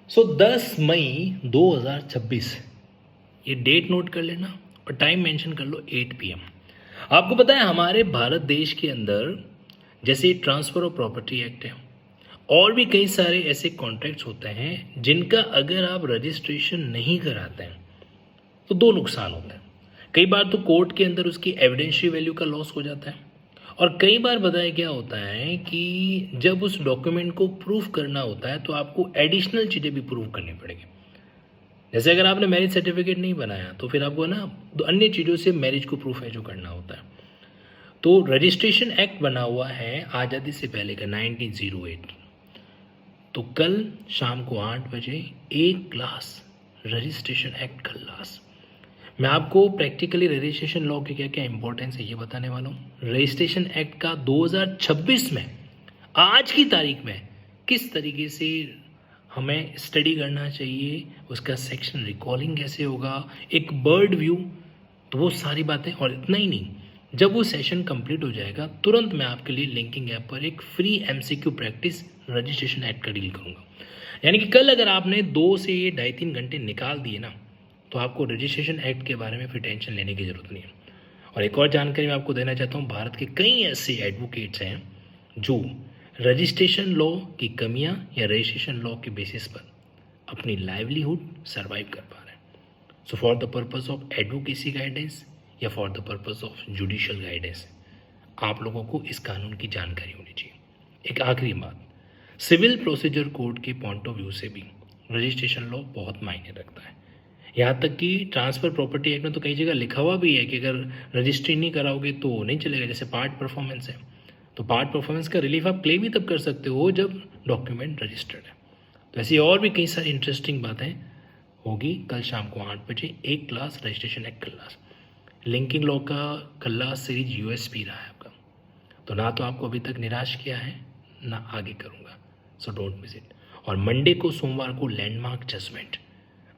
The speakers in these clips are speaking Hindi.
10 मई 2026, ये डेट नोट कर लेना और टाइम मेंशन कर लो 8 PM। आपको पता है हमारे भारत देश के अंदर जैसे ट्रांसफ़र ऑफ प्रॉपर्टी एक्ट है और भी कई सारे ऐसे कॉन्ट्रैक्ट्स होते हैं जिनका अगर आप रजिस्ट्रेशन नहीं कराते हैं तो दो नुकसान होते हैं। कई बार तो कोर्ट के अंदर उसकी एविडेंशियल वैल्यू का लॉस हो जाता है और कई बार बताया क्या होता है कि जब उस डॉक्यूमेंट को प्रूफ करना होता है तो आपको एडिशनल चीज़ें भी प्रूव करनी पड़ेगी। जैसे अगर आपने मैरिज सर्टिफिकेट नहीं बनाया तो फिर आपको ना दो अन्य चीज़ों से मैरिज को प्रूफ है जो करना होता है। तो रजिस्ट्रेशन एक्ट बना हुआ है आज़ादी से पहले का 1908। तो कल शाम को 8 बजे एक क्लास रजिस्ट्रेशन एक्ट का क्लास। मैं आपको प्रैक्टिकली रजिस्ट्रेशन लॉ के क्या क्या इंपॉर्टेंस है ये बताने वाला हूँ। रजिस्ट्रेशन एक्ट का 2026 में आज की तारीख में किस तरीके से हमें स्टडी करना चाहिए, उसका सेक्शन रिकॉलिंग कैसे होगा, एक बर्ड व्यू, तो वो सारी बातें। और इतना ही नहीं, जब वो सेशन कंप्लीट हो जाएगा तुरंत मैं आपके लिए लिंकिंग ऐप पर एक free MCQ practice registration act का डील करूँगा। यानी कि कल अगर आपने 2 से 2.5-3 घंटे निकाल दिए ना तो आपको रजिस्ट्रेशन एक्ट के बारे में फिर टेंशन लेने की ज़रूरत नहीं है। और एक और जानकारी मैं आपको देना चाहता हूँ, भारत के कई ऐसे एडवोकेट्स हैं जो रजिस्ट्रेशन लॉ की कमियां या रजिस्ट्रेशन लॉ के बेसिस पर अपनी लाइवलीहुड सर्वाइव कर पा रहे हैं। So for the purpose of advocacy guidance या for the purpose of judicial guidance आप लोगों को इस कानून की जानकारी होनी चाहिए। एक आखिरी बात, सिविल प्रोसीजर कोड के पॉइंट ऑफ व्यू से भी रजिस्ट्रेशन लॉ बहुत मायने रखता है। यहाँ तक कि ट्रांसफ़र प्रॉपर्टी एक्ट में तो कई जगह लिखा हुआ भी है कि अगर रजिस्ट्री नहीं कराओगे तो नहीं चलेगा। जैसे पार्ट परफॉर्मेंस है तो पार्ट परफॉर्मेंस का रिलीफ आप क्लेम ही तब कर सकते हो जब डॉक्यूमेंट रजिस्टर्ड है। तो ऐसी और भी कई सारी इंटरेस्टिंग बातें होगी कल शाम को 8 बजे एक class registration act class. Linking law का क्लास सीरीज USP रहा है आपका, तो ना तो आपको अभी तक निराश किया है ना आगे करूँगा। सो डोंट मिस इट। और मंडे को सोमवार को लैंडमार्क जजमेंट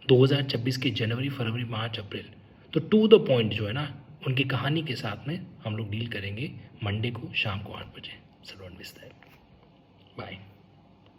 2026 के जनवरी, फरवरी, मार्च, अप्रैल, तो टू द पॉइंट जो है ना उनकी कहानी के साथ में हम लोग डील करेंगे मंडे को शाम को 8 बजे। So don't miss that. Bye.